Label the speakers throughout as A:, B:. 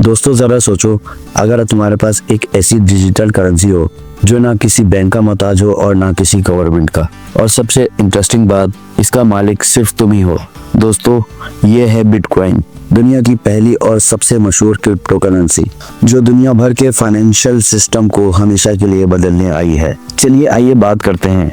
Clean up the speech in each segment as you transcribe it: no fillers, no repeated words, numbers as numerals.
A: दोस्तों जरा सोचो, अगर तुम्हारे पास एक ऐसी डिजिटल करेंसी हो जो ना किसी बैंक का मोहताज हो और ना किसी गवर्नमेंट का, और सबसे इंटरेस्टिंग बात, इसका मालिक सिर्फ तुम ही हो। दोस्तों ये है बिटकॉइन, दुनिया की पहली और सबसे मशहूर क्रिप्टो करेंसी जो दुनिया भर के फाइनेंशियल सिस्टम को हमेशा के लिए बदलने आई है। चलिए आइए बात करते हैं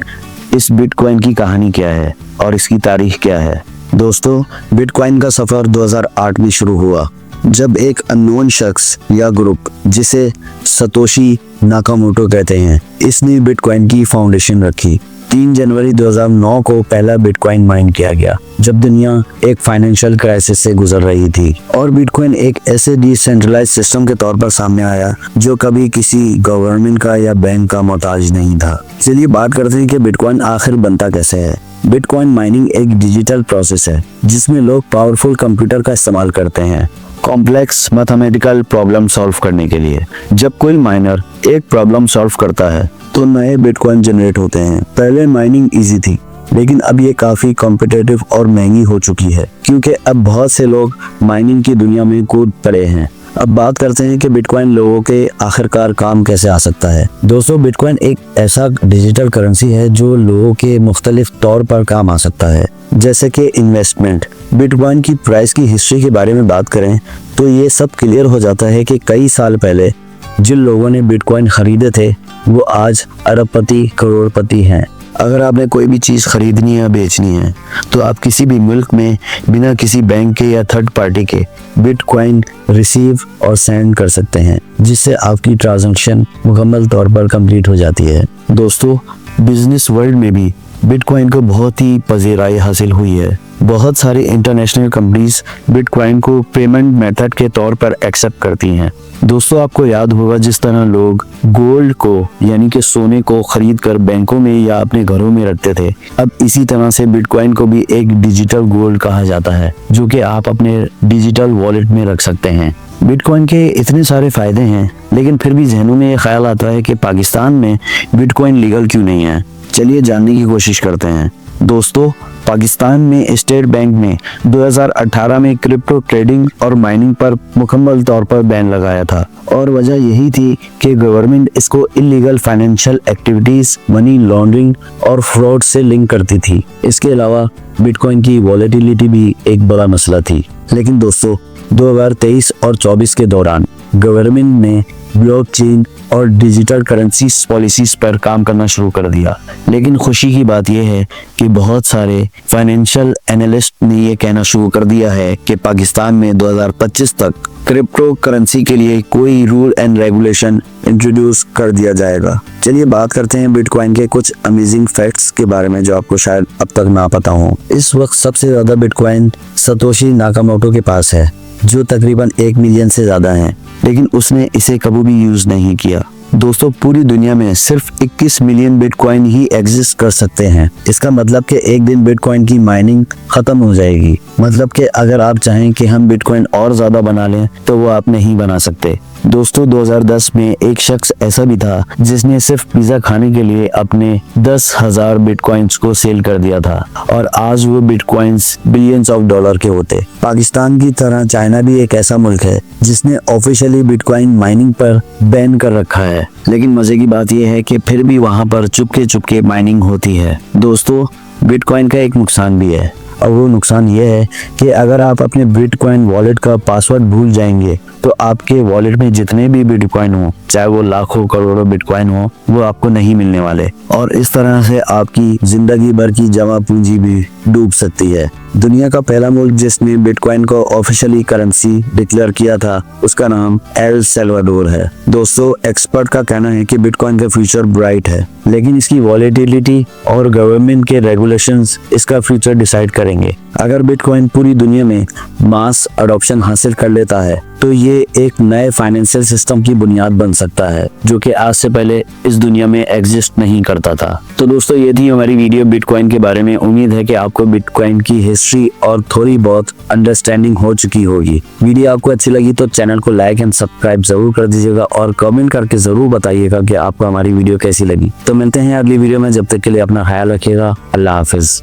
A: इस बिटकॉइन की कहानी क्या है और इसकी तारीख क्या है। दोस्तों बिटकॉइन का सफर 2008 में शुरू हुआ जब एक अननोन शख्स या ग्रुप जिसे सतोशी नाकामोटो कहते हैं, इसने बिटकॉइन की फाउंडेशन रखी। 3 जनवरी 2009 को पहला बिटकॉइन माइन किया गया जब दुनिया एक फाइनेंशियल क्राइसिस से गुजर रही थी, और बिटकॉइन एक ऐसे डिसेंट्रलाइज्ड सिस्टम के तौर पर सामने आया जो कभी किसी गवर्नमेंट का या बैंक का मोहताज नहीं था। चलिए बात करते हैं कि बिटकॉइन आखिर बनता कैसे है। बिटकॉइन माइनिंग एक डिजिटल प्रोसेस है जिसमें लोग पावरफुल कंप्यूटर का इस्तेमाल करते हैं कॉम्प्लेक्स मैथमेटिकल प्रॉब्लम सॉल्व करने के लिए। जब कोई माइनर एक प्रॉब्लम सॉल्व करता है तो नए बिटकॉइन जनरेट होते हैं। पहले माइनिंग इजी थी, लेकिन अब ये काफी कॉम्पिटिटिव और महंगी हो चुकी है क्योंकि अब बहुत से लोग माइनिंग की दुनिया में कूद पड़े हैं। अब बात करते हैं कि बिटकॉइन लोगों के आखिरकार काम कैसे आ सकता है। दोस्तों बिटकॉइन एक ऐसा डिजिटल करेंसी है जो लोगों के मुख्तलिफ तौर पर काम आ सकता है, जैसे कि इन्वेस्टमेंट। बिटकॉइन की प्राइस की हिस्ट्री के बारे में बात करें तो ये सब क्लियर हो जाता है कि कई साल पहले जिन लोगों ने बिटकॉइन खरीदे थे वो आज अरबपति करोड़पति हैं। अगर आपने कोई भी चीज़ खरीदनी है या बेचनी है तो आप किसी भी मुल्क में बिना किसी बैंक के या थर्ड पार्टी के बिटकॉइन रिसीव और सेंड कर सकते हैं, जिससे आपकी ट्रांजैक्शन मुकम्मल तौर पर कंप्लीट हो जाती है। दोस्तों बिजनेस वर्ल्ड में भी बिटकॉइन को बहुत ही पजीराई हासिल हुई है। बहुत सारी इंटरनेशनल कंपनीज बिटकॉइन को पेमेंट मेथड के तौर पर एक्सेप्ट करती हैं। दोस्तों आपको याद होगा जिस तरह लोग गोल्ड को यानी कि सोने को खरीद कर बैंकों में या अपने घरों में रखते थे, अब इसी तरह से बिटकॉइन को भी एक डिजिटल गोल्ड कहा जाता है जो कि आप अपने डिजिटल वॉलेट में रख सकते हैं। बिटकॉइन के इतने सारे फायदे हैं, लेकिन फिर भी जहनों में ये ख्याल आता है कि पाकिस्तान में बिटकॉइन लीगल क्यों नहीं है। चलिए जानने की कोशिश करते हैं। दोस्तों पाकिस्तान में स्टेट बैंक ने 2018 में क्रिप्टो ट्रेडिंग और माइनिंग पर मुकम्मल तौर पर बैन लगाया था, और वजह यही थी कि गवर्नमेंट इसको illegal financial activities, money laundering और फ्रॉड से लिंक करती थी। इसके अलावा बिटकॉइन की वॉलेटिलिटी भी एक बड़ा मसला थी। लेकिन दोस्तों 2023 और 24 के दौरान गवर्नमेंट ने ब्लॉकचेन और डिजिटल करेंसीज पॉलिसीज पर काम करना शुरू कर दिया। लेकिन खुशी की बात यह है कि बहुत सारे फाइनेंशियल एनालिस्ट ने यह कहना शुरू कर दिया है कि पाकिस्तान में 2025 तक क्रिप्टो करेंसी के लिए कोई रूल एंड रेगुलेशन इंट्रोड्यूस कर दिया जाएगा। चलिए बात करते हैं बिटकॉइन के कुछ अमेजिंग फैक्ट्स के बारे में जो आपको शायद अब तक ना पता हो। इस वक्त सबसे ज्यादा बिटकॉइन सतोशी नाकामोटो के पास है जो तकरीबन 1 मिलियन से ज्यादा है, लेकिन उसने इसे कभी भी यूज नहीं किया। दोस्तों पूरी दुनिया में सिर्फ 21 मिलियन बिटकॉइन ही एग्जिस्ट कर सकते हैं। इसका मतलब कि एक दिन बिटकॉइन की माइनिंग खत्म हो जाएगी। मतलब कि अगर आप चाहें कि हम बिटकॉइन और ज्यादा बना लें तो वो आप नहीं बना सकते। दोस्तों 2010 में एक शख्स ऐसा भी था जिसने सिर्फ पिज्जा खाने के लिए अपने 10,000 बिटकॉइंस को सेल कर दिया था, और आज वो बिटकॉइंस बिलियंस ऑफ डॉलर के होते। पाकिस्तान की तरह चाइना भी एक ऐसा मुल्क है जिसने ऑफिशियली बिटकॉइन माइनिंग पर बैन कर रखा है, लेकिन मजे की बात यह है कि फिर भी वहां पर चुपके चुपके माइनिंग होती है। दोस्तों बिटकॉइन का एक नुकसान भी है, और वो नुकसान ये है कि अगर आप अपने बिटकॉइन वॉलेट का पासवर्ड भूल जाएंगे तो आपके वॉलेट में जितने भी बिटकॉइन हो, चाहे वो लाखों करोड़ों बिटकॉइन हो, वो आपको नहीं मिलने वाले, और इस तरह से आपकी जिंदगी भर की जमा पूंजी भी डूब सकती है। दुनिया का पहला मुल्क जिसने बिटकॉइन को ऑफिशियली करेंसी डिक्लेयर किया था उसका नाम एल सल्वाडोर है। दोस्तों एक्सपर्ट का कहना है कि बिटकॉइन का फ्यूचर ब्राइट है, लेकिन इसकी वॉलेटिलिटी और गवर्नमेंट के रेगुलेशंस इसका फ्यूचर डिसाइड करेंगे। अगर बिटकॉइन पूरी दुनिया में मास अडॉप्शन हासिल कर लेता है तो ये एक नए फाइनेंशियल सिस्टम की बुनियाद बन सकता है जो कि आज से पहले इस दुनिया में एग्जिस्ट नहीं करता था। तो दोस्तों ये थी हमारी वीडियो बिटकॉइन के बारे में। उम्मीद है कि आपको बिटकॉइन की हिस्ट्री और थोड़ी बहुत अंडरस्टैंडिंग हो चुकी होगी। वीडियो आपको अच्छी लगी तो चैनल को लाइक एंड सब्सक्राइब जरूर कर दीजिएगा, और कमेंट करके जरूर बताइएगा कि आपको हमारी वीडियो कैसी लगी। तो मिलते हैं अगली वीडियो में, जब तक के लिए अपना ख्याल रखिएगा। अल्लाह हाफिज।